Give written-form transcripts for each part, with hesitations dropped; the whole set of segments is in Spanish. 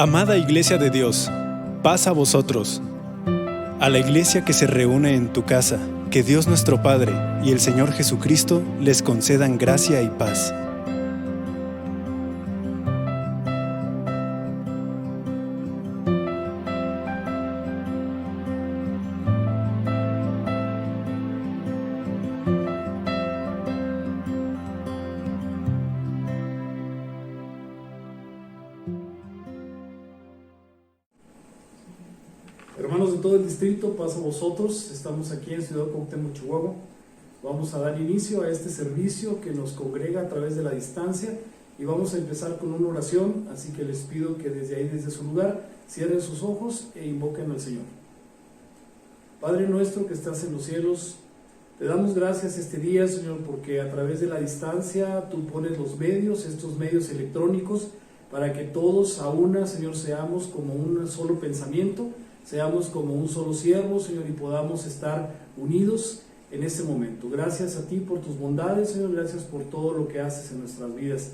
Amada Iglesia de Dios, paz a vosotros. A la iglesia que se reúne en tu casa, que Dios nuestro Padre y el Señor Jesucristo les concedan gracia y paz. Hermanos de todo el distrito, paz a vosotros. Estamos aquí en Ciudad Cuauhtémoc, Chihuahua. Vamos a dar inicio a este servicio que nos congrega a través de la distancia y vamos a empezar con una oración, así que les pido que desde ahí, desde su lugar, cierren sus ojos e invoquen al Señor. Padre nuestro que estás en los cielos, te damos gracias este día, Señor, porque a través de la distancia tú pones los medios, estos medios electrónicos, para que todos a una, Señor, seamos como un solo pensamiento, seamos como un solo siervo, Señor, y podamos estar unidos en este momento. Gracias a ti por tus bondades, Señor, gracias por todo lo que haces en nuestras vidas.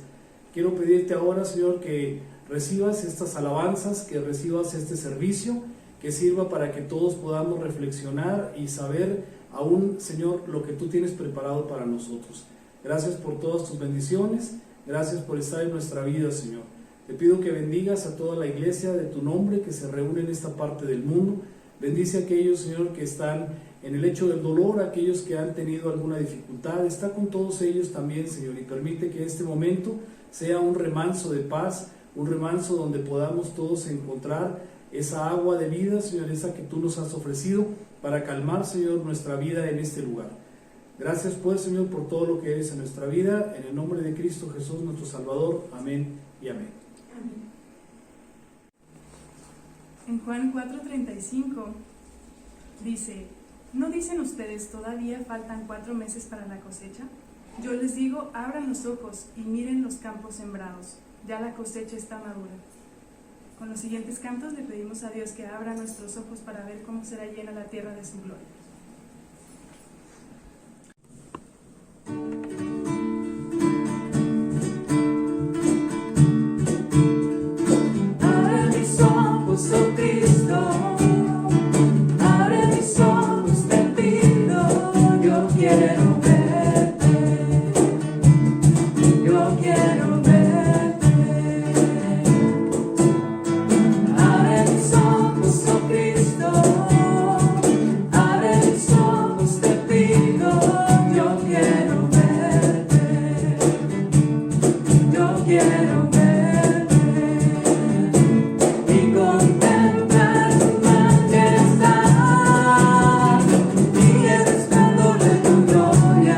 Quiero pedirte ahora, Señor, que recibas estas alabanzas, que recibas este servicio, que sirva para que todos podamos reflexionar y saber aún, Señor, lo que tú tienes preparado para nosotros. Gracias por todas tus bendiciones, gracias por estar en nuestra vida, Señor. Te pido que bendigas a toda la iglesia de tu nombre que se reúne en esta parte del mundo. Bendice a aquellos, Señor, que están en el lecho del dolor, aquellos que han tenido alguna dificultad. Está con todos ellos también, Señor, y permite que este momento sea un remanso de paz, un remanso donde podamos todos encontrar esa agua de vida, Señor, esa que tú nos has ofrecido para calmar, Señor, nuestra vida en este lugar. Gracias, pues, Señor, por todo lo que eres en nuestra vida. En el nombre de Cristo Jesús, nuestro Salvador. Amén y amén. En Juan 4:35 dice: ¿no dicen ustedes todavía faltan 4 meses para la cosecha? Yo les digo, abran los ojos y miren los campos sembrados, ya la cosecha está madura. Con los siguientes cantos le pedimos a Dios que abra nuestros ojos para ver cómo será llena la tierra de su gloria. Oh Cristo, abre mis ojos, te pido, yo quiero verte, yo quiero verte. Abre mis ojos, oh Cristo, abre mis ojos, te pido, yo quiero verte, yo quiero verte. Gloria.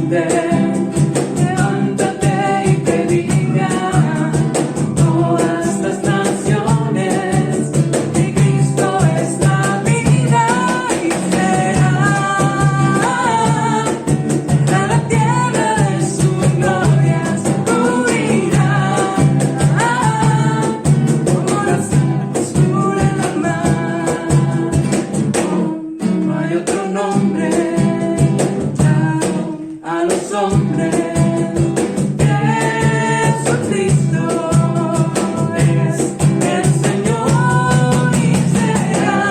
humilde. Levántate y predica todas las naciones que Cristo es la vida y será la tierra de su gloria se cubrirá como las aguas cubren el mar. No hay otro nombre dado a los hombres. Jesucristo es el Señor y será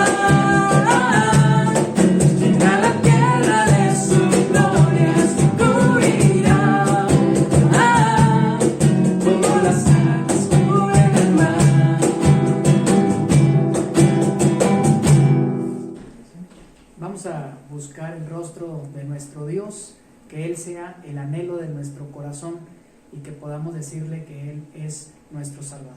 llena la tierra de su gloria se cubrirá como las aguas cubren el mar. Vamos a buscar el rostro de nuestro Dios, que Él sea el anhelo de nuestro corazón y que podamos decirle que Él es nuestro Salvador.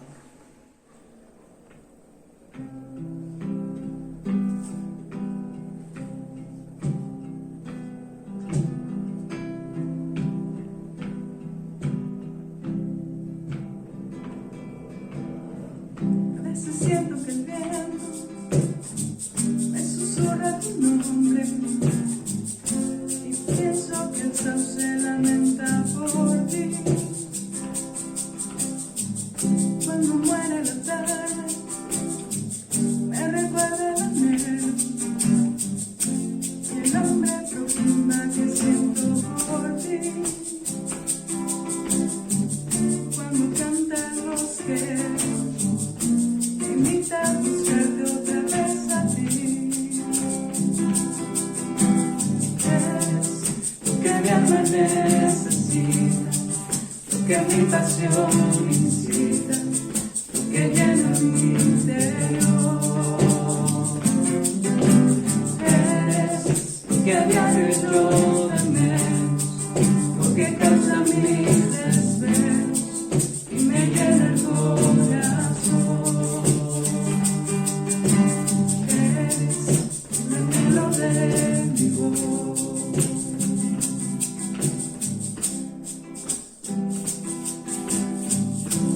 A veces siento que el viento me susurra tu nombre y pienso que el sol se lamenta por ti. Cuando muere la tarde me recuerda el anhelo y el hambre profunda que siento por ti. Cuando canta el bosque me invita a buscarte otra vez a ti. Es Lo que mi alma necesita, lo que mi pasión incita, lo que llena mi interior. Eres lo que a diario yo de menos, lo que causa mis desvelos y me llena el corazón. Eres el anhelo de mi voz.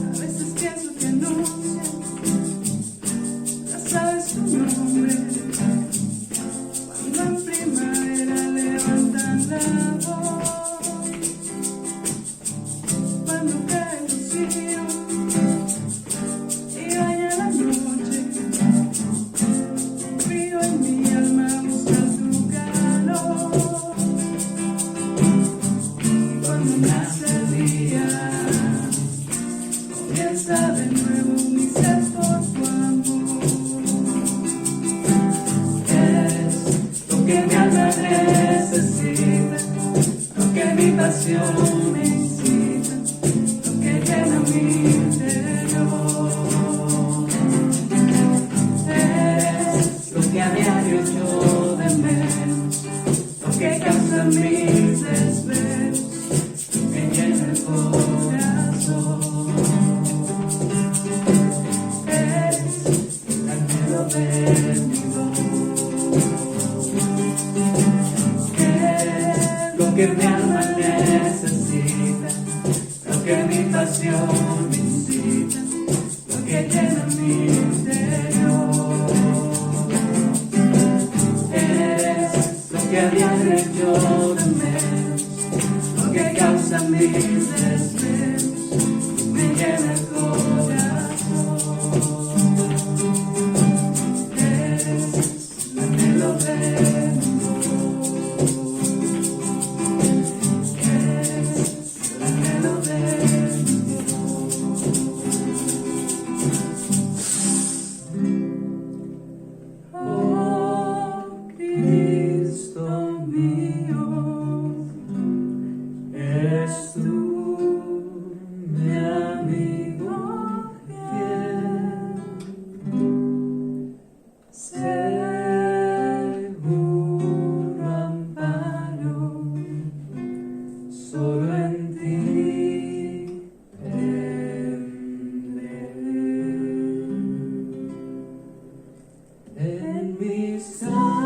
A veces pienso que anuncian las aves tu nombre, cuando en primavera levantan la voz, cuando cae el rocío y baña la noche, un frío en mi alma busca tu calor, y cuando nace el día comienza de nuevo mi sed por tu amor. Eres lo que mi alma necesita, lo que mi pasión me incita, lo que llena mi interior. Eres lo que a diario yo de menos, lo que causa mis desvelos, me llena el corazón. Eres el anhelo de mi voz. Eres lo que mi alma necesita, lo que mi pasión me incita, lo que llena mi interior. Eres lo que a diario yo de menos, lo que causa mis desvelos, me llena el corazón. Eres el anhelo de mi voz. Eres el anhelo de mi voz. Oh Cristo mío, eres tú mi amigo fiel, seguro amparo, solo en ti tendré. En mis aflicciones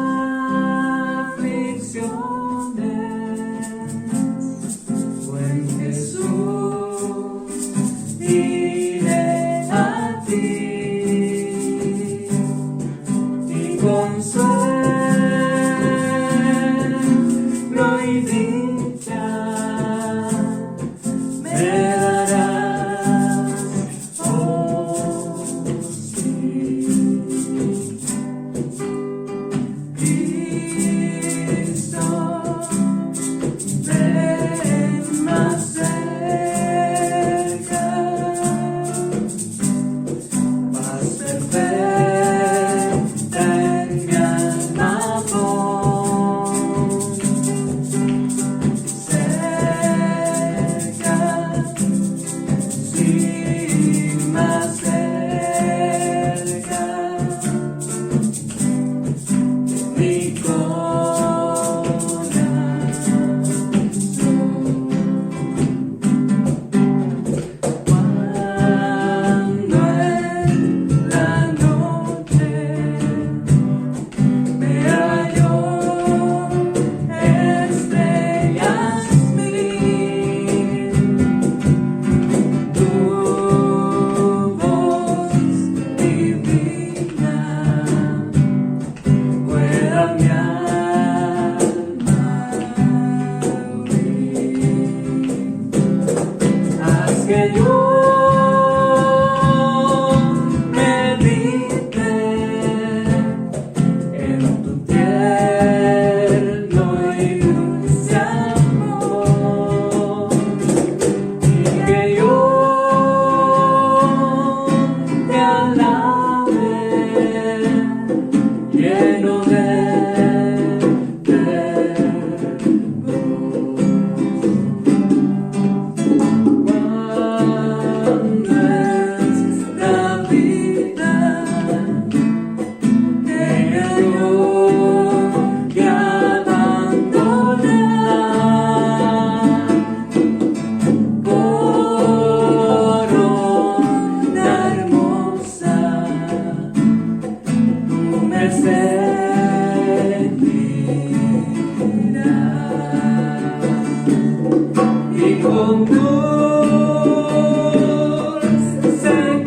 y con dulce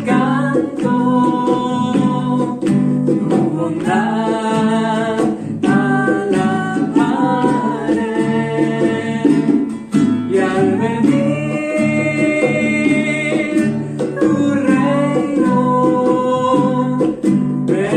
canto tu bondad alabaré, y al venir tu reino me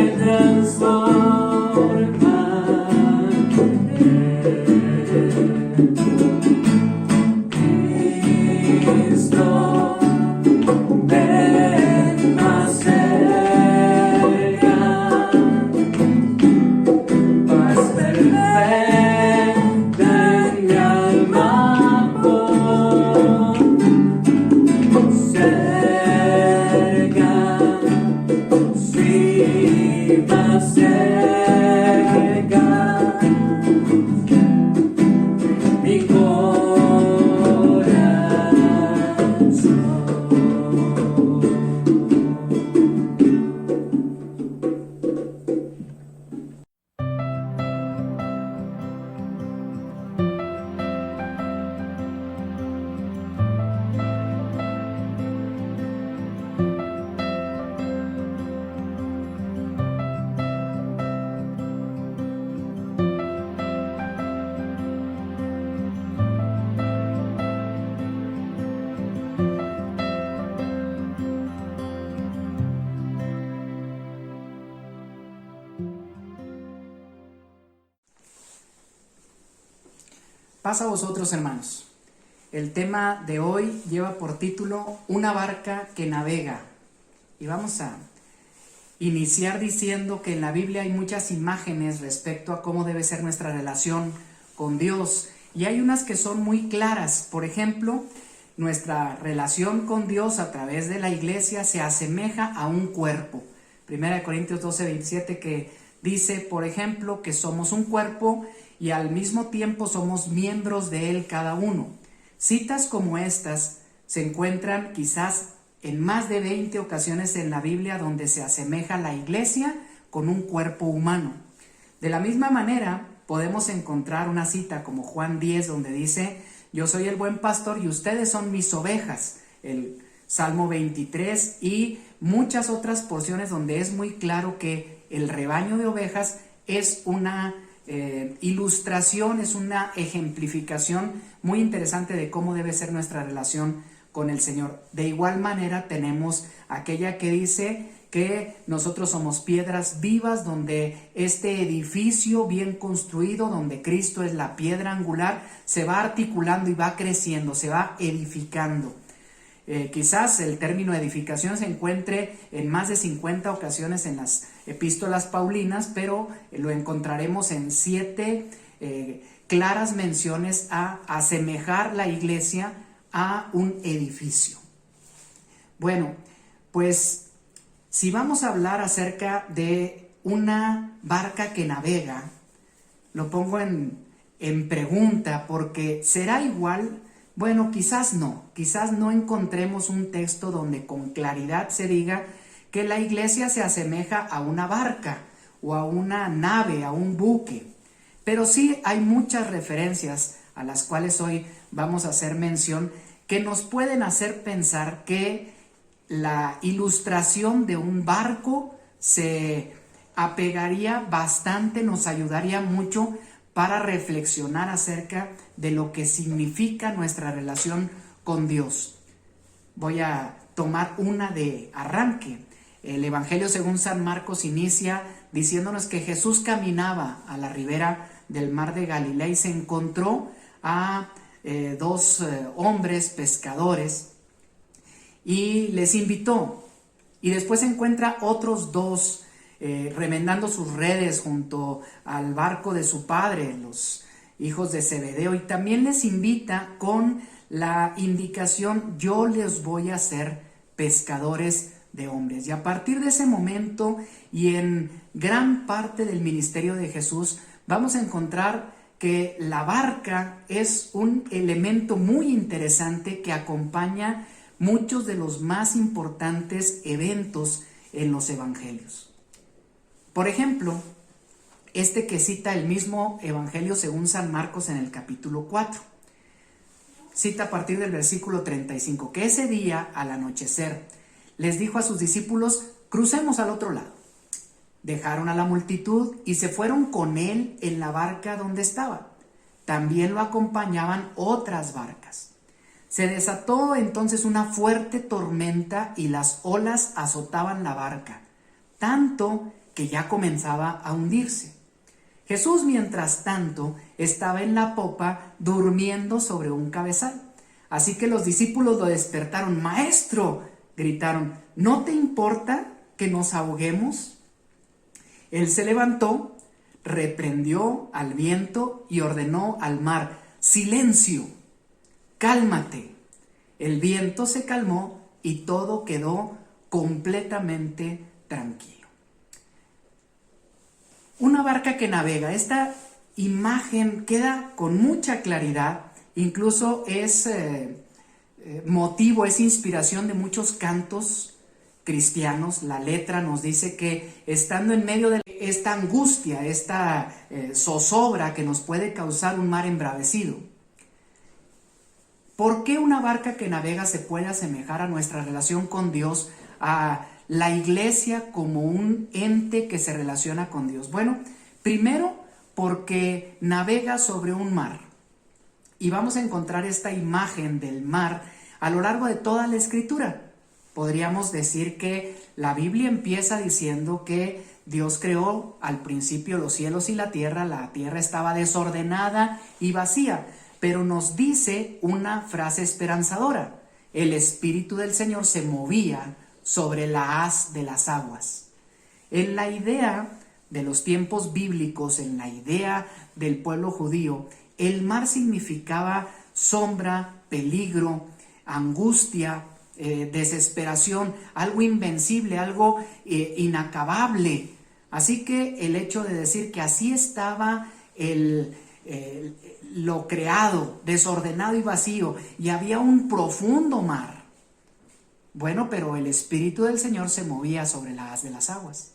Paz a vosotros, hermanos. El tema de hoy lleva por título Una barca que navega. Y vamos a iniciar diciendo que en la Biblia hay muchas imágenes respecto a cómo debe ser nuestra relación con Dios. Y hay unas que son muy claras. Por ejemplo, nuestra relación con Dios a través de la iglesia se asemeja a un cuerpo. 1 Corintios 12:27 que dice, por ejemplo, que somos un cuerpo y al mismo tiempo somos miembros de él cada uno. Citas como estas se encuentran quizás en más de 20 ocasiones en la Biblia donde se asemeja la iglesia con un cuerpo humano. De la misma manera, podemos encontrar una cita como Juan 10 donde dice, yo soy el buen pastor y ustedes son mis ovejas. El Salmo 23 y muchas otras porciones donde es muy claro que el rebaño de ovejas es una ilustración, es una ejemplificación muy interesante de cómo debe ser nuestra relación con el Señor. De igual manera tenemos aquella que dice que nosotros somos piedras vivas, donde este edificio bien construido, donde Cristo es la piedra angular, se va articulando y va creciendo, se va edificando. Quizás el término edificación se encuentre en más de 50 ocasiones en las epístolas paulinas, pero lo encontraremos en 7 claras menciones a asemejar la iglesia a un edificio. Bueno, pues si vamos a hablar acerca de una barca que navega, lo pongo en pregunta porque ¿será igual? Bueno, quizás no encontremos un texto donde con claridad se diga que la iglesia se asemeja a una barca o a una nave, a un buque. Pero sí hay muchas referencias a las cuales hoy vamos a hacer mención que nos pueden hacer pensar que la ilustración de un barco se apegaría bastante, nos ayudaría mucho para reflexionar acerca de lo que significa nuestra relación con Dios. Voy a tomar una de arranque. El Evangelio según San Marcos inicia diciéndonos que Jesús caminaba a la ribera del mar de Galilea y se encontró a 2 hombres pescadores y les invitó. Y después encuentra otros 2 remendando sus redes junto al barco de su padre, los hijos de Zebedeo, y también les invita con la indicación, yo les voy a hacer pescadores de hombres. Y a partir de ese momento y en gran parte del ministerio de Jesús, vamos a encontrar que la barca es un elemento muy interesante que acompaña muchos de los más importantes eventos en los evangelios. Por ejemplo, este que cita el mismo Evangelio según San Marcos en el capítulo 4. cita a partir del versículo 35, que ese día, al anochecer, les dijo a sus discípulos: crucemos al otro lado. Dejaron a la multitud y se fueron con él en la barca donde estaba. También lo acompañaban otras barcas. Se desató entonces una fuerte tormenta y las olas azotaban la barca, tanto que ya comenzaba a hundirse. Jesús, mientras tanto, estaba en la popa durmiendo sobre un cabezal. Así que los discípulos lo despertaron. ¡Maestro!, gritaron, ¿no te importa que nos ahoguemos? Él se levantó, reprendió al viento y ordenó al mar: ¡silencio! ¡Cálmate! El viento se calmó y todo quedó completamente tranquilo. Una barca que navega. Esta imagen queda con mucha claridad, incluso es motivo, es inspiración de muchos cantos cristianos. La letra nos dice que estando en medio de esta angustia, esta zozobra que nos puede causar un mar embravecido, ¿por qué una barca que navega se puede asemejar a nuestra relación con Dios, a la iglesia como un ente que se relaciona con Dios? Bueno, primero porque navega sobre un mar. Y vamos a encontrar esta imagen del mar a lo largo de toda la Escritura. Podríamos decir que la Biblia empieza diciendo que Dios creó al principio los cielos y la tierra estaba desordenada y vacía, pero nos dice una frase esperanzadora: el Espíritu del Señor se movía sobre la haz de las aguas. En la idea de los tiempos bíblicos, en la idea del pueblo judío, el mar significaba sombra, peligro, angustia, desesperación, algo invencible, algo inacabable. Así que el hecho de decir que así estaba lo creado, desordenado y vacío, y había un profundo mar. Bueno, pero el Espíritu del Señor se movía sobre la haz de las aguas.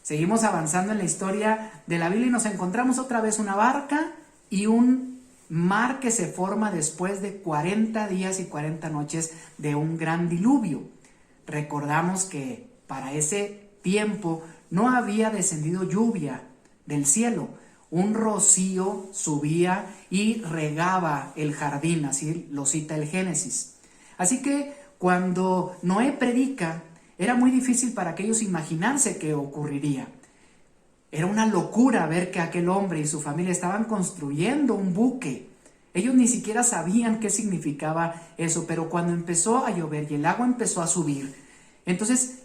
Seguimos avanzando en la historia de la Biblia y nos encontramos otra vez una barca y un mar que se forma después de 40 días y 40 noches de un gran diluvio. Recordamos que para ese tiempo no había descendido lluvia del cielo. Un rocío subía y regaba el jardín, así lo cita el Génesis. Así que cuando Noé predica, era muy difícil para aquellos imaginarse qué ocurriría. Era una locura ver que aquel hombre y su familia estaban construyendo un buque. Ellos ni siquiera sabían qué significaba eso, pero cuando empezó a llover y el agua empezó a subir, entonces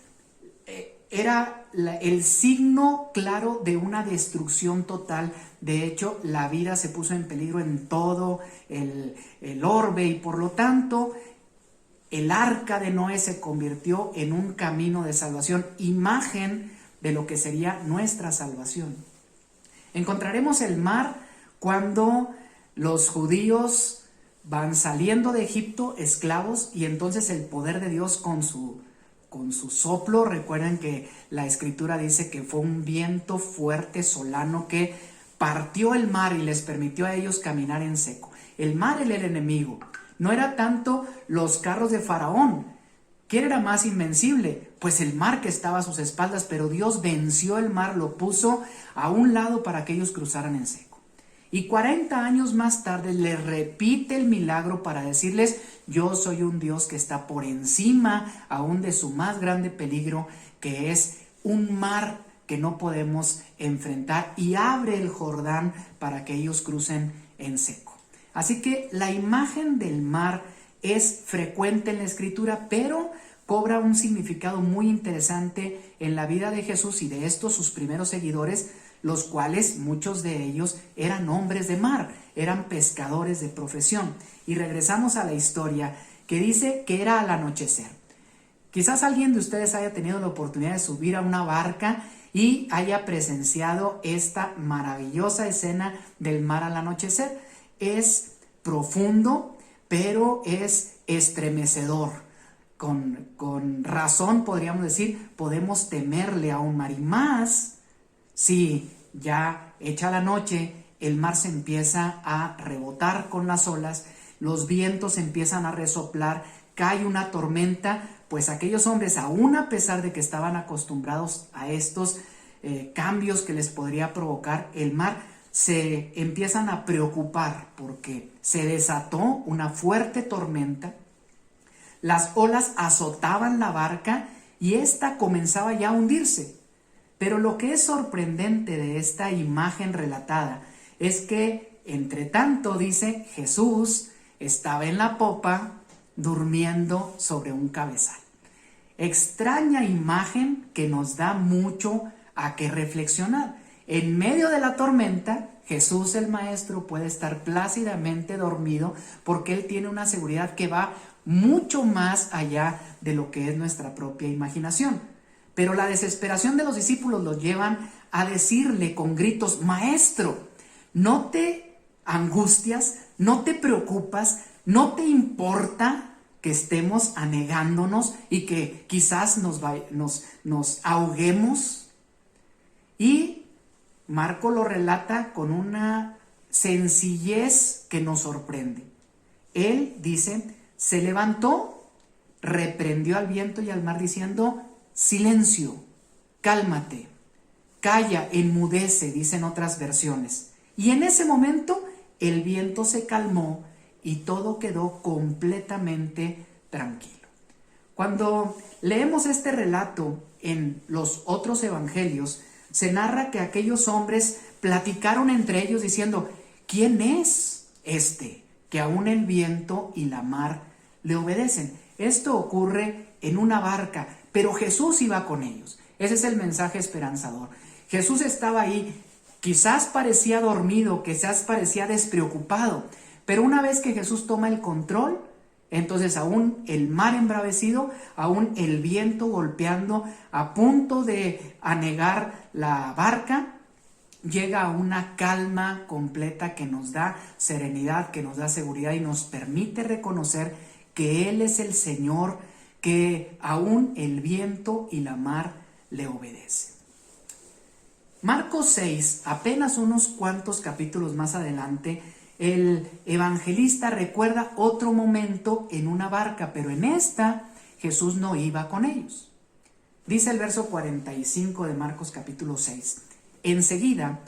era el signo claro de una destrucción total. De hecho, la vida se puso en peligro en todo el orbe y por lo tanto el arca de Noé se convirtió en un camino de salvación, imagen de lo que sería nuestra salvación. Encontraremos el mar cuando los judíos van saliendo de Egipto esclavos y entonces el poder de Dios con su soplo. Recuerden que la Escritura dice que fue un viento fuerte, solano, que partió el mar y les permitió a ellos caminar en seco. El mar era el enemigo. No era tanto los carros de Faraón. ¿Quién era más invencible? Pues el mar que estaba a sus espaldas, pero Dios venció el mar, lo puso a un lado para que ellos cruzaran en seco. Y 40 años más tarde le repite el milagro para decirles: yo soy un Dios que está por encima aún de su más grande peligro, que es un mar que no podemos enfrentar, y abre el Jordán para que ellos crucen en seco. Así que la imagen del mar es frecuente en la Escritura, pero cobra un significado muy interesante en la vida de Jesús y de estos sus primeros seguidores, los cuales muchos de ellos eran hombres de mar, eran pescadores de profesión. Y regresamos a la historia que dice que era al anochecer. Quizás alguien de ustedes haya tenido la oportunidad de subir a una barca y haya presenciado esta maravillosa escena del mar al anochecer. Es profundo, pero es estremecedor. Con razón podríamos decir, podemos temerle a un mar, y más si ya hecha la noche el mar se empieza a rebotar con las olas los vientos empiezan a resoplar, cae una tormenta, pues aquellos hombres, aún a pesar de que estaban acostumbrados a estos cambios que les podría provocar el mar, se empiezan a preocupar porque se desató una fuerte tormenta, las olas azotaban la barca y ésta comenzaba ya a hundirse. Pero lo que es sorprendente de esta imagen relatada es que, entre tanto, dice, Jesús estaba en la popa durmiendo sobre un cabezal. Extraña imagen que nos da mucho a qué reflexionar. En medio de la tormenta, Jesús el Maestro puede estar plácidamente dormido porque Él tiene una seguridad que va mucho más allá de lo que es nuestra propia imaginación. Pero la desesperación de los discípulos los llevan a decirle con gritos: Maestro, no te angustias, no te preocupas, no te importa que estemos anegándonos y que quizás nos ahoguemos. Y Marco lo relata con una sencillez que nos sorprende. Él dice, se levantó, reprendió al viento y al mar diciendo: silencio, cálmate, calla, enmudece, dicen otras versiones. Y en ese momento el viento se calmó y todo quedó completamente tranquilo. Cuando leemos este relato en los otros evangelios, se narra que aquellos hombres platicaron entre ellos diciendo: ¿quién es este que aún el viento y la mar le obedecen? Esto ocurre en una barca, pero Jesús iba con ellos. Ese es el mensaje esperanzador. Jesús estaba ahí, quizás parecía dormido, quizás parecía despreocupado, pero una vez que Jesús toma el control, entonces aún el mar embravecido, aún el viento golpeando, a punto de anegar la barca, llega a una calma completa que nos da serenidad, que nos da seguridad y nos permite reconocer que Él es el Señor, que aún el viento y la mar le obedecen. Marcos 6, apenas unos cuantos capítulos más adelante, el evangelista recuerda otro momento en una barca, pero en esta Jesús no iba con ellos. Dice el verso 45 de Marcos capítulo 6. Enseguida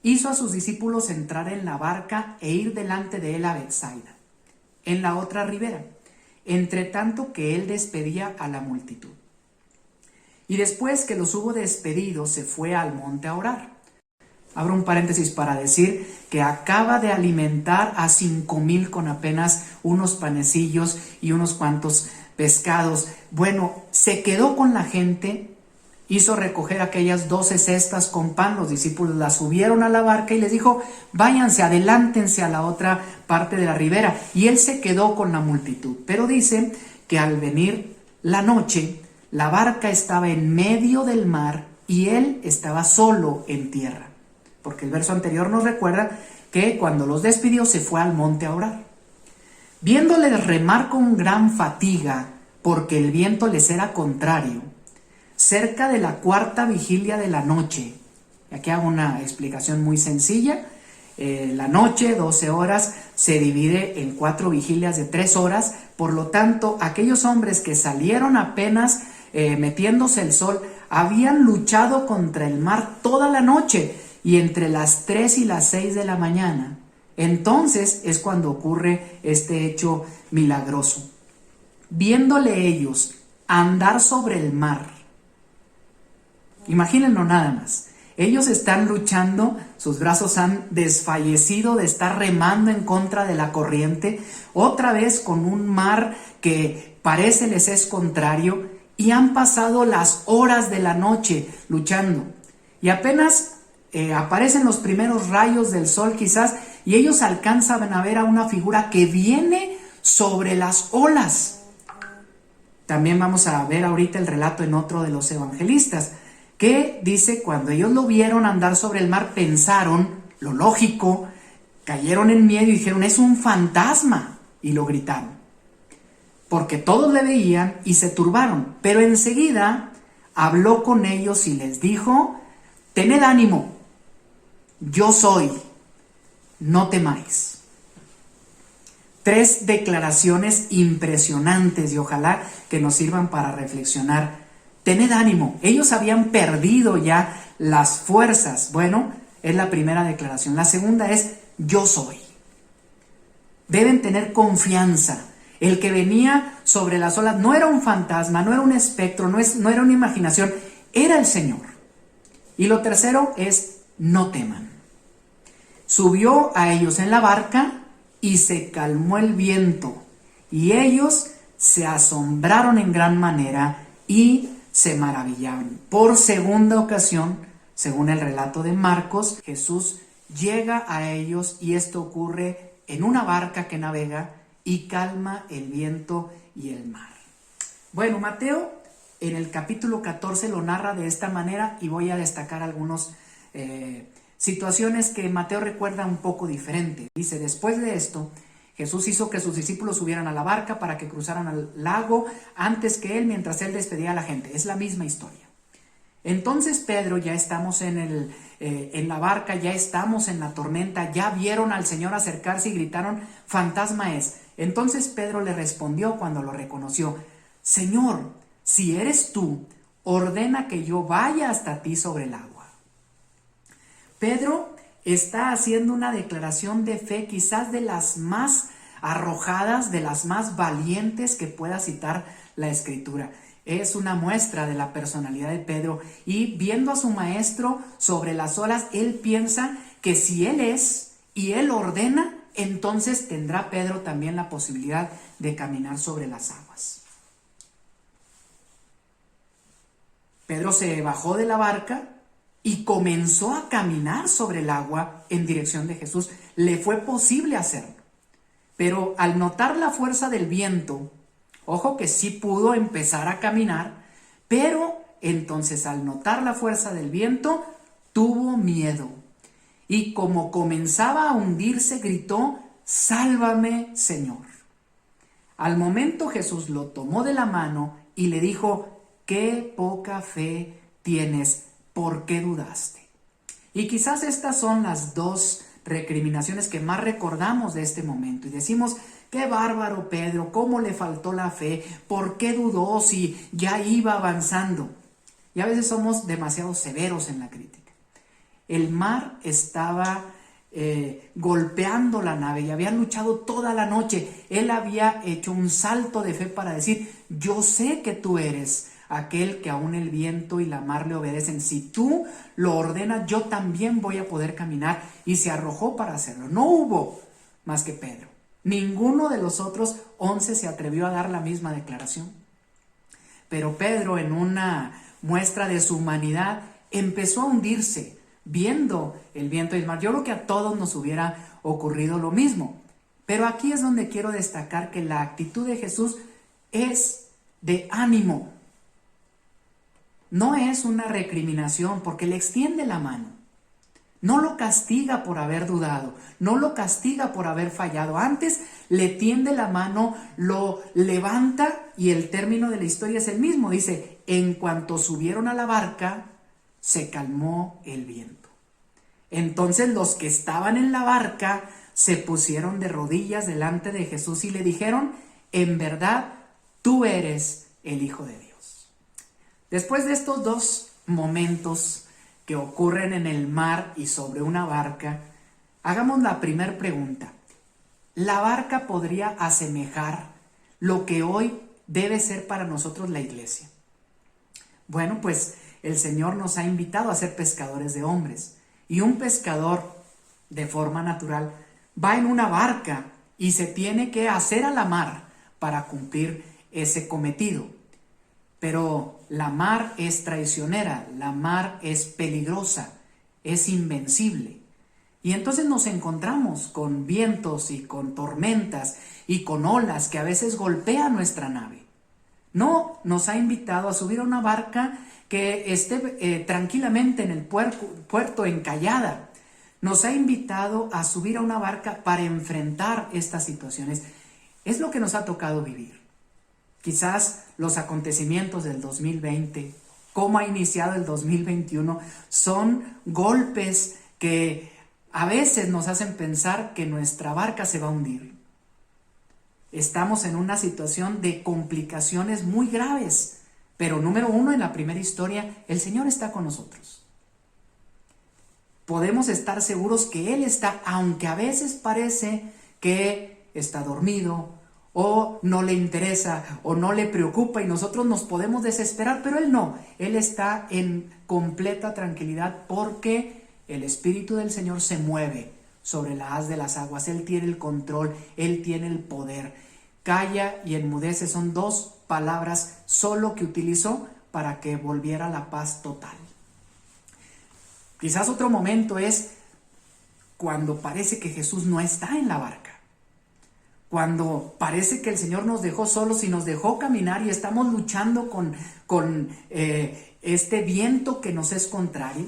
hizo a sus discípulos entrar en la barca e ir delante de él a Betsaida, en la otra ribera, entre tanto que él despedía a la multitud. Y después que los hubo despedido, se fue al monte a orar. Abro un paréntesis para decir que acaba de alimentar a 5,000 con apenas unos panecillos y unos cuantos pescados. Bueno, se quedó con la gente, hizo recoger aquellas 12 cestas con pan, los discípulos las subieron a la barca y les dijo: váyanse, adelántense a la otra parte de la ribera. Y él se quedó con la multitud. Pero dice que al venir la noche, la barca estaba en medio del mar y él estaba solo en tierra. Porque el verso anterior nos recuerda que cuando los despidió se fue al monte a orar. Viéndoles remar con gran fatiga, porque el viento les era contrario, cerca de la cuarta vigilia de la noche, y aquí hago una explicación muy sencilla, la noche, 12 horas, se divide en 4 vigilias de 3 horas, por lo tanto, aquellos hombres que salieron apenas metiéndose el sol, habían luchado contra el mar toda la noche, y entre las 3 y las 6 de la mañana, entonces es cuando ocurre este hecho milagroso. Viéndole ellos andar sobre el mar, imagínenlo nada más, ellos están luchando, sus brazos han desfallecido de estar remando en contra de la corriente, otra vez con un mar que parece les es contrario, y han pasado las horas de la noche luchando, y apenas aparecen los primeros rayos del sol quizás, y ellos alcanzan a ver a una figura que viene sobre las olas. También vamos a ver ahorita el relato en otro de los evangelistas, que dice: cuando ellos lo vieron andar sobre el mar, pensaron lo lógico, cayeron en miedo y dijeron: es un fantasma, y lo gritaron, porque todos le veían y se turbaron. Pero enseguida habló con ellos y les dijo: tened ánimo, yo soy, no temáis. 3 declaraciones impresionantes y ojalá que nos sirvan para reflexionar. Tened ánimo, ellos habían perdido ya las fuerzas. Bueno, es la primera declaración. La segunda es, yo soy. Deben tener confianza. El que venía sobre las olas no era un fantasma, no era un espectro, no era una imaginación, era el Señor. Y lo tercero es, no teman. Subió a ellos en la barca y se calmó el viento, y ellos se asombraron en gran manera y se maravillaban. Por segunda ocasión, según el relato de Marcos, Jesús llega a ellos y esto ocurre en una barca que navega y calma el viento y el mar. Bueno, Mateo en el capítulo 14 lo narra de esta manera y voy a destacar algunas situaciones que Mateo recuerda un poco diferente. Dice, después de esto, Jesús hizo que sus discípulos subieran a la barca para que cruzaran al lago antes que él, mientras él despedía a la gente. Es la misma historia. Entonces Pedro, ya estamos en la barca, ya estamos en la tormenta, ya vieron al Señor acercarse y gritaron, fantasma es. Entonces Pedro le respondió cuando lo reconoció, Señor, si eres tú, ordena que yo vaya hasta ti sobre el agua. Pedro está haciendo una declaración de fe quizás de las más arrojadas, de las más valientes que pueda citar la Escritura. Es una muestra de la personalidad de Pedro y viendo a su maestro sobre las olas, él piensa que si él es y él ordena, entonces tendrá Pedro también la posibilidad de caminar sobre las aguas. Pedro se bajó de la barca y comenzó a caminar sobre el agua en dirección de Jesús. Le fue posible hacerlo. Pero al notar la fuerza del viento, ojo que sí pudo empezar a caminar, pero entonces al notar la fuerza del viento, tuvo miedo. Y como comenzaba a hundirse, gritó, sálvame, Señor. Al momento Jesús lo tomó de la mano y le dijo, qué poca fe tienes, ¿por qué dudaste? Y quizás estas son las 2 recriminaciones que más recordamos de este momento. Y decimos, qué bárbaro Pedro, cómo le faltó la fe, ¿por qué dudó si ya iba avanzando? Y a veces somos demasiado severos en la crítica. El mar estaba golpeando la nave y habían luchado toda la noche. Él había hecho un salto de fe para decir, yo sé que tú eres aquel que aún el viento y la mar le obedecen. Si tú lo ordenas, yo también voy a poder caminar. Y se arrojó para hacerlo. No hubo más que Pedro. Ninguno de los otros 11 se atrevió a dar la misma declaración. Pero Pedro, en una muestra de su humanidad, empezó a hundirse, viendo el viento y el mar. Yo creo que a todos nos hubiera ocurrido lo mismo. Pero aquí es donde quiero destacar que la actitud de Jesús es de ánimo. No es una recriminación porque le extiende la mano. No lo castiga por haber dudado, no lo castiga por haber fallado. Antes le tiende la mano, lo levanta y el término de la historia es el mismo. Dice, en cuanto subieron a la barca, se calmó el viento. Entonces los que estaban en la barca se pusieron de rodillas delante de Jesús y le dijeron, en verdad, tú eres el Hijo de Dios. Después de estos 2 momentos que ocurren en el mar y sobre una barca, hagamos la primera pregunta. ¿La barca podría asemejar lo que hoy debe ser para nosotros la iglesia? Bueno, pues el Señor nos ha invitado a ser pescadores de hombres. Y un pescador, de forma natural, va en una barca y se tiene que hacer a la mar para cumplir ese cometido. Pero la mar es traicionera, la mar es peligrosa, es invencible. Y entonces nos encontramos con vientos y con tormentas y con olas que a veces golpean nuestra nave. No nos ha invitado a subir a una barca que esté tranquilamente en el puerto encallada. Nos ha invitado a subir a una barca para enfrentar estas situaciones. Es lo que nos ha tocado vivir. Quizás los acontecimientos del 2020, cómo ha iniciado el 2021, son golpes que a veces nos hacen pensar que nuestra barca se va a hundir. Estamos en una situación de complicaciones muy graves. Pero número uno, en la primera historia, el Señor está con nosotros. Podemos estar seguros que Él está, aunque a veces parece que está dormido, o no le interesa, o no le preocupa, y nosotros nos podemos desesperar, pero Él no. Él está en completa tranquilidad porque el Espíritu del Señor se mueve sobre la haz de las aguas. Él tiene el control, Él tiene el poder. Calla y enmudece son dos palabras solo que utilizó para que volviera la paz total. Quizás otro momento es cuando parece que Jesús no está en la barca. Cuando parece que el Señor nos dejó solos y nos dejó caminar y estamos luchando con este viento que nos es contrario.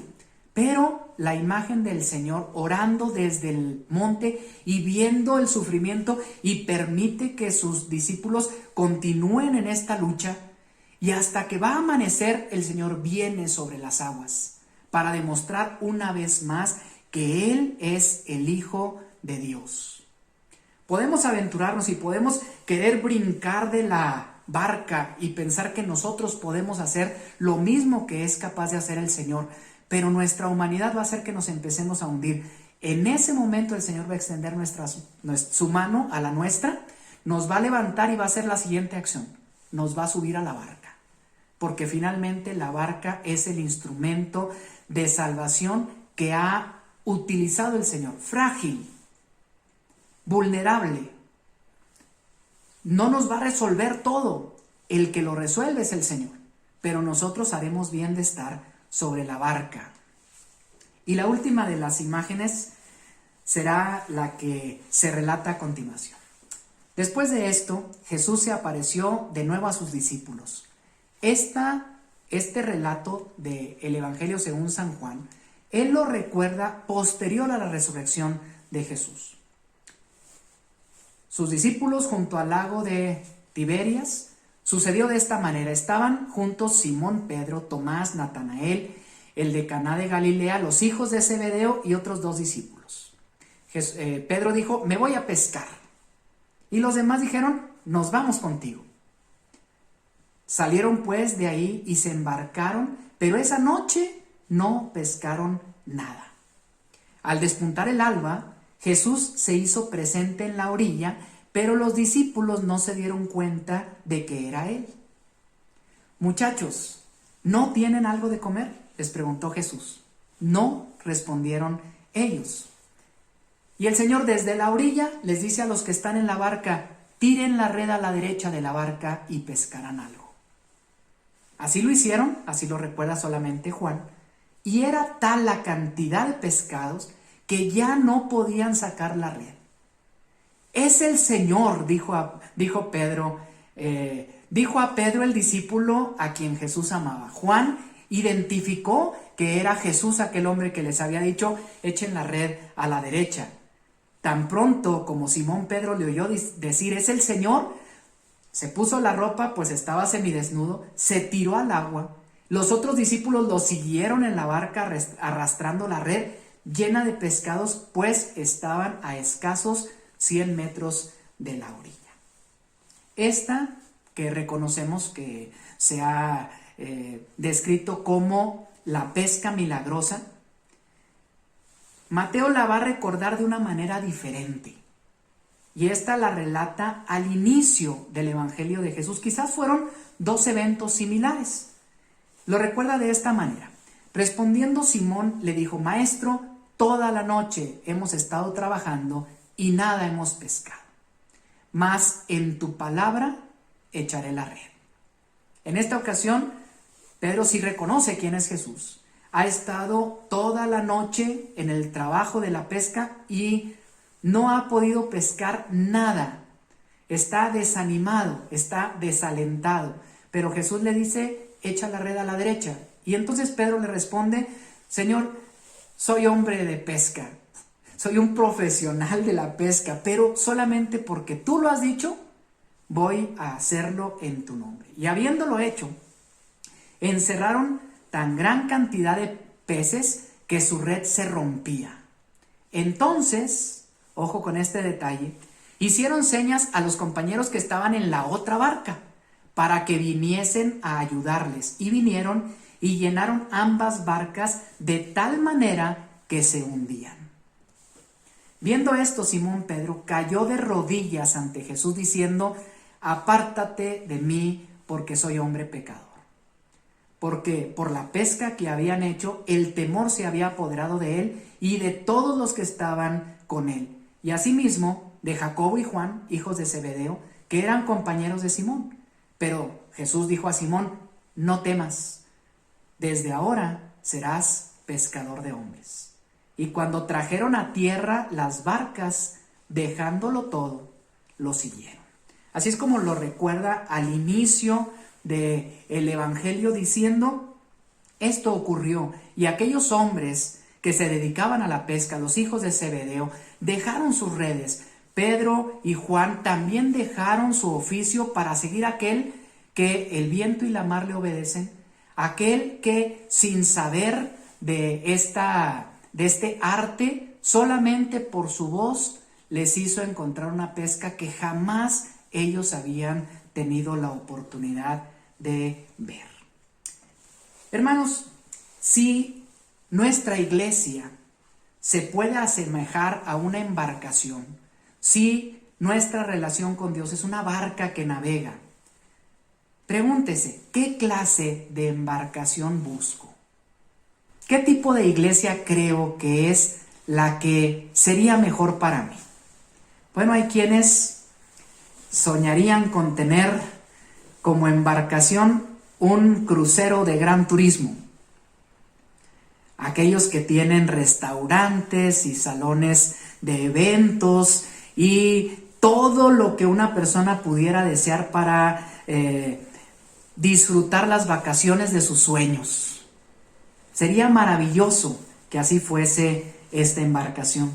Pero la imagen del Señor orando desde el monte y viendo el sufrimiento, y permite que sus discípulos continúen en esta lucha, y hasta que va a amanecer el Señor viene sobre las aguas para demostrar una vez más que Él es el Hijo de Dios. Podemos aventurarnos y podemos querer brincar de la barca y pensar que nosotros podemos hacer lo mismo que es capaz de hacer el Señor, pero nuestra humanidad va a hacer que nos empecemos a hundir. En ese momento el Señor va a extender su mano a la nuestra, nos va a levantar y va a hacer la siguiente acción: nos va a subir a la barca, porque finalmente la barca es el instrumento de salvación que ha utilizado el Señor. Frágil, vulnerable, no nos va a resolver todo. El que lo resuelve es el Señor, pero nosotros haremos bien de estar sobre la barca. Y la última de las imágenes será la que se relata a continuación. Después de esto, Jesús se apareció de nuevo a sus discípulos. Este relato del Evangelio según San Juan, él lo recuerda posterior a la resurrección de Jesús. Sus discípulos junto al lago de Tiberias. Sucedió de esta manera: estaban juntos Simón, Pedro, Tomás, Natanael, el de Caná de Galilea, los hijos de Zebedeo y otros 2 discípulos. Pedro dijo: me voy a pescar. Y los demás dijeron: nos vamos contigo. Salieron pues de ahí y se embarcaron, pero esa noche no pescaron nada. Al despuntar el alba, Jesús se hizo presente en la orilla, pero los discípulos no se dieron cuenta de que era Él. Muchachos, ¿no tienen algo de comer?, les preguntó Jesús. No, respondieron ellos. Y el Señor desde la orilla les dice a los que están en la barca: tiren la red a la derecha de la barca y pescarán algo. Así lo hicieron, así lo recuerda solamente Juan, y era tal la cantidad de pescados que ya no podían sacar la red. Es el Señor, dijo a Pedro el discípulo a quien Jesús amaba. Juan identificó que era Jesús aquel hombre que les había dicho: echen la red a la derecha. Tan pronto como Simón Pedro le oyó decir: es el Señor, se puso la ropa, pues estaba semidesnudo, se tiró al agua. Los otros discípulos lo siguieron en la barca arrastrando la red llena de pescados, pues estaban a escasos 100 metros de la orilla. Esta que reconocemos que se ha descrito como la pesca milagrosa, Mateo la va a recordar de una manera diferente. Y esta la relata al inicio del Evangelio de Jesús. Quizás fueron 2 eventos similares. Lo recuerda de esta manera: respondiendo Simón le dijo: maestro, toda la noche hemos estado trabajando y nada hemos pescado, mas en tu palabra echaré la red. En esta ocasión, Pedro sí reconoce quién es Jesús. Ha estado toda la noche en el trabajo de la pesca y no ha podido pescar nada. Está desanimado, está desalentado. Pero Jesús le dice: echa la red a la derecha. Y entonces Pedro le responde: Señor, soy hombre de pesca. Soy un profesional de la pesca, pero solamente porque tú lo has dicho, voy a hacerlo en tu nombre. Y habiéndolo hecho, encerraron tan gran cantidad de peces que su red se rompía. Entonces, ojo con este detalle, Hicieron señas a los compañeros que estaban en la otra barca para que viniesen a ayudarles. Y vinieron y llenaron ambas barcas de tal manera que se hundían. Viendo esto, Simón Pedro cayó de rodillas ante Jesús diciendo: apártate de mí, porque soy hombre pecador. Porque por la pesca que habían hecho, el temor se había apoderado de él y de todos los que estaban con él, y asimismo de Jacobo y Juan, hijos de Zebedeo, que eran compañeros de Simón. Pero Jesús dijo a Simón: no temas, desde ahora serás pescador de hombres. Y cuando trajeron a tierra las barcas, dejándolo todo, lo siguieron. Así es como lo recuerda al inicio del Evangelio, diciendo: esto ocurrió, y aquellos hombres que se dedicaban a la pesca, los hijos de Zebedeo, dejaron sus redes. Pedro y Juan también dejaron su oficio para seguir a aquel que el viento y la mar le obedecen, aquel que, sin saber de este arte, solamente por su voz les hizo encontrar una pesca que jamás ellos habían tenido la oportunidad de ver. Hermanos, si nuestra iglesia se puede asemejar a una embarcación, si nuestra relación con Dios es una barca que navega, pregúntese: ¿qué clase de embarcación busco? ¿Qué tipo de iglesia creo que es la que sería mejor para mí? Bueno, hay quienes soñarían con tener como embarcación un crucero de gran turismo. Aquellos que tienen restaurantes y salones de eventos y todo lo que una persona pudiera desear para disfrutar las vacaciones de sus sueños. Sería maravilloso que así fuese esta embarcación.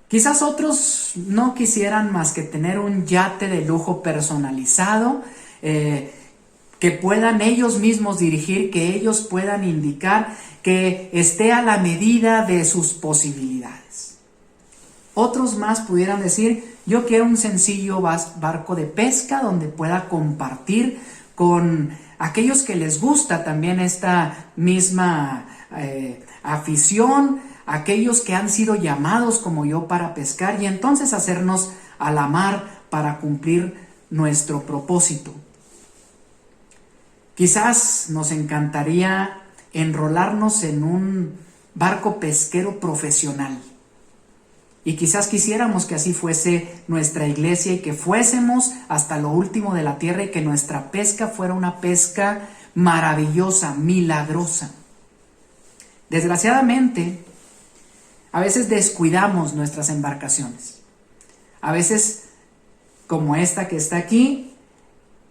Quizás otros no quisieran más que tener un yate de lujo personalizado, que puedan ellos mismos dirigir, que ellos puedan indicar, que esté a la medida de sus posibilidades. Otros más pudieran decir: yo quiero un sencillo barco de pesca donde pueda compartir con aquellos que les gusta también esta misma afición, aquellos que han sido llamados como yo para pescar, y entonces hacernos a la mar para cumplir nuestro propósito. Quizás nos encantaría enrolarnos en un barco pesquero profesional, y quizás quisiéramos que así fuese nuestra iglesia y que fuésemos hasta lo último de la tierra y que nuestra pesca fuera una pesca maravillosa, milagrosa. Desgraciadamente, a veces descuidamos nuestras embarcaciones. A veces, como esta que está aquí,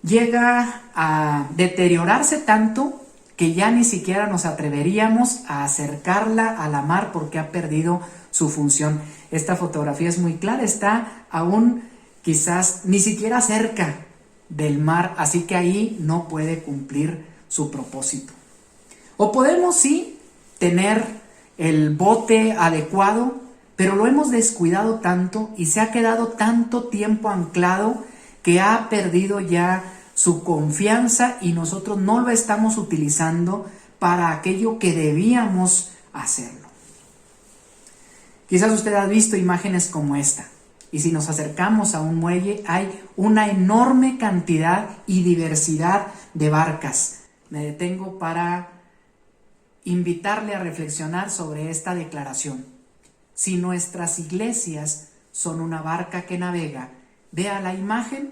llega a deteriorarse tanto que ya ni siquiera nos atreveríamos a acercarla a la mar porque ha perdido su función. Esta fotografía es muy clara, está aún quizás ni siquiera cerca del mar, así que ahí no puede cumplir su propósito. O podemos sí tener el bote adecuado, pero lo hemos descuidado tanto y se ha quedado tanto tiempo anclado que ha perdido ya su confianza y nosotros no lo estamos utilizando para aquello que debíamos hacerlo. Quizás usted ha visto imágenes como esta, y si nos acercamos a un muelle hay una enorme cantidad y diversidad de barcas. Me detengo para invitarle a reflexionar sobre esta declaración. Si nuestras iglesias son una barca que navega, vea la imagen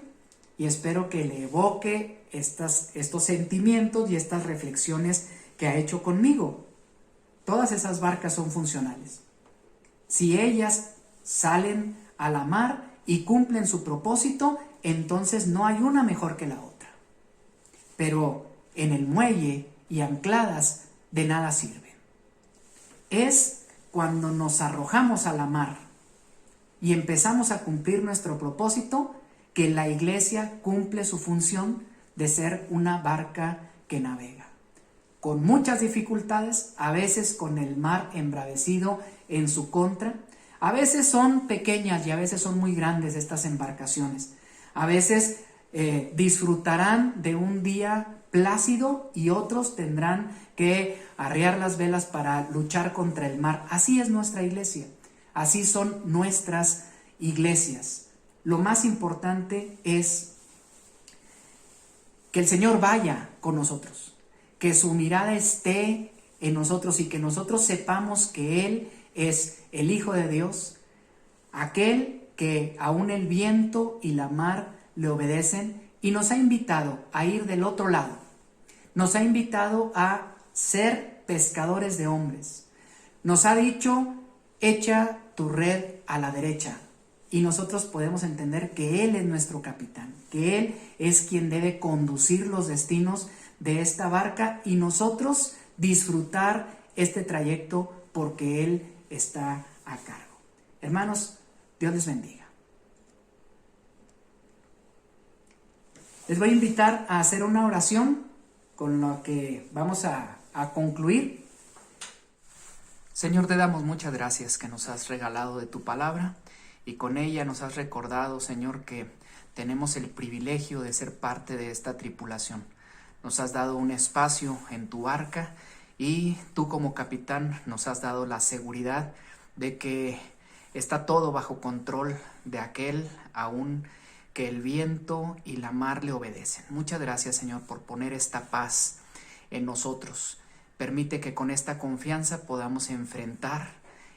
y espero que le evoque estos sentimientos y estas reflexiones que ha hecho conmigo. Todas esas barcas son funcionales. Si ellas salen a la mar y cumplen su propósito, entonces no hay una mejor que la otra. Pero en el muelle y ancladas de nada sirven. Es cuando nos arrojamos a la mar y empezamos a cumplir nuestro propósito que la iglesia cumple su función de ser una barca que navega. Con muchas dificultades, a veces con el mar embravecido en su contra, A veces son pequeñas y a veces son muy grandes estas embarcaciones. A veces disfrutarán de un día plácido y otros tendrán que arriar las velas para luchar contra el mar. Así es nuestra iglesia, así son nuestras iglesias. Lo más importante es que el Señor vaya con nosotros, que su mirada esté en nosotros y que nosotros sepamos que Él es el Hijo de Dios, aquel que aún el viento y la mar le obedecen, y nos ha invitado a ir del otro lado. Nos ha invitado a ser pescadores de hombres. Nos ha dicho, echa tu red a la derecha. Y nosotros podemos entender que Él es nuestro capitán, que Él es quien debe conducir los destinos de esta barca y nosotros disfrutar este trayecto porque Él está a cargo. Hermanos, Dios les bendiga. Les voy a invitar a hacer una oración con la que vamos a concluir. Señor, te damos muchas gracias que nos has regalado de tu palabra y con ella nos has recordado, Señor, que tenemos el privilegio de ser parte de esta tripulación. Nos has dado un espacio en tu barca y tú como capitán nos has dado la seguridad de que está todo bajo control de aquel aún que el viento y la mar le obedecen. Muchas gracias, Señor, por poner esta paz en nosotros. Permite que con esta confianza podamos enfrentar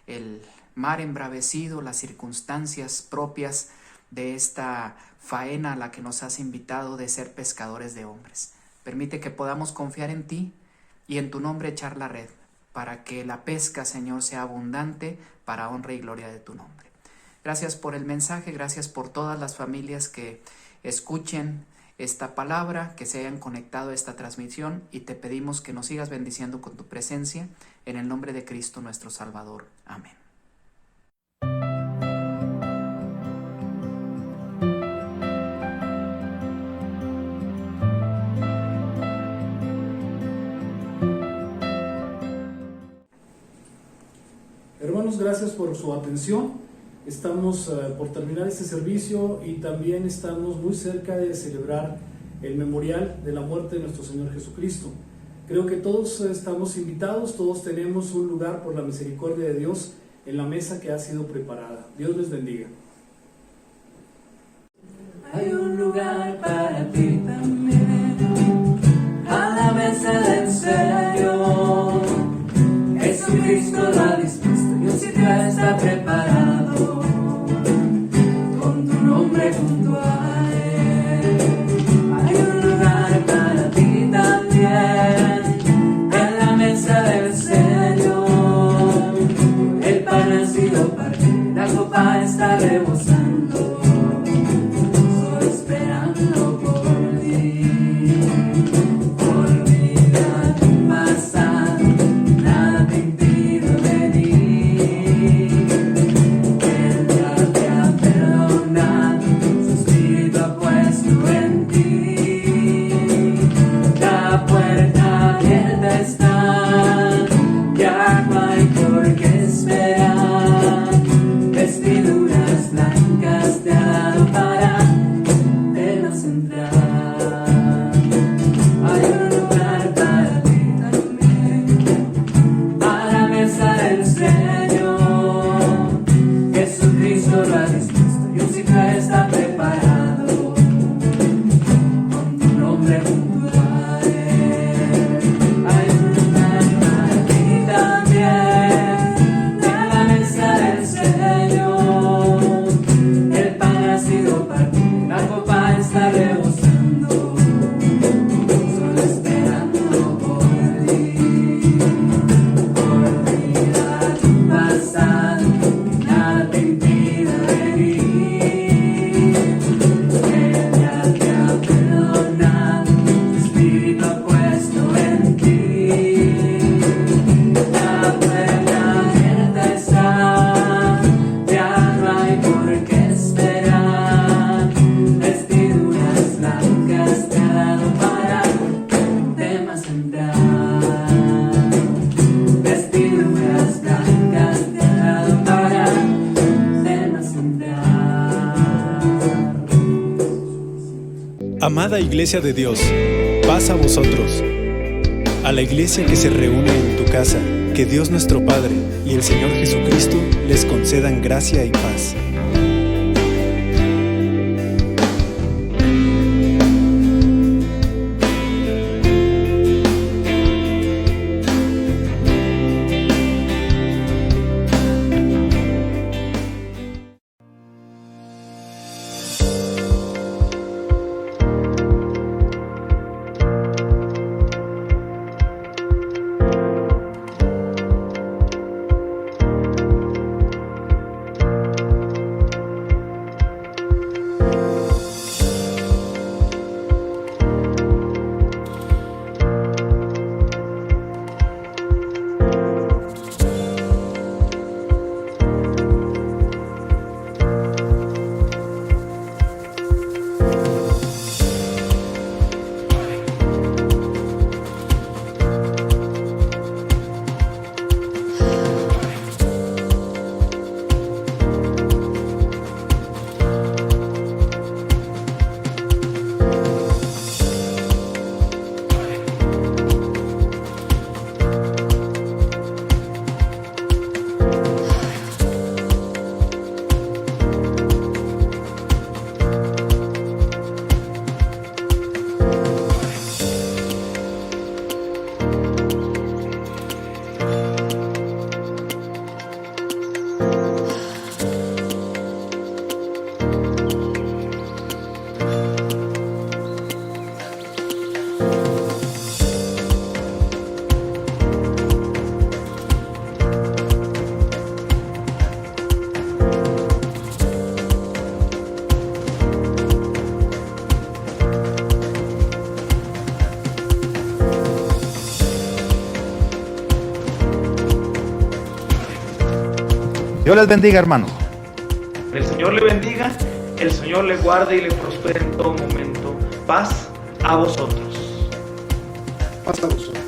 el mar embravecido, las circunstancias propias de esta faena a la que nos has invitado de ser pescadores de hombres. Permite que podamos confiar en ti y en tu nombre echar la red, para que la pesca, Señor, sea abundante para honra y gloria de tu nombre. Gracias por el mensaje, gracias por todas las familias que escuchen esta palabra, que se hayan conectado a esta transmisión y te pedimos que nos sigas bendiciendo con tu presencia en el nombre de Cristo nuestro Salvador. Amén. Hermanos, gracias por su atención. Estamos por terminar este servicio y también estamos muy cerca de celebrar el memorial de la muerte de nuestro Señor Jesucristo. Creo que todos estamos invitados, todos tenemos un lugar por la misericordia de Dios en la mesa que ha sido preparada. Dios les bendiga. Hay un lugar para ti también, a la mesa del Señor. Jesucristo lo ha dispuesto y un sitio está preparado, con tu nombre junto a Él. Hay un lugar para ti también, en la mesa del Señor. El pan ha sido partido, la copa está rebosando, solo esperando por ti. Olvida tu pasado, nada te impide venir. Él ya te ha perdonado, su espíritu ha puesto en ti. La puerta abierta está, ya no hay por qué esperar. Vestiduras blancas te ha dado para verlas entrar. Hay un lugar para ti también, a la mesa del Señor. Jesucristo lo ha dispuesto y un sitio está preparado, con tu nombre junto a Él. Hay un lugar para ti también, en la mesa del Señor. El pan ha sido partido, la copa está rebosando, Amada Iglesia de Dios, paz a vosotros. A la iglesia que se reúne en tu casa, que Dios nuestro Padre y el Señor Jesucristo les concedan gracia y paz. Dios les bendiga, hermanos. El Señor le bendiga, el Señor le guarde y le prospere en todo momento. Paz a vosotros. Paz a vosotros.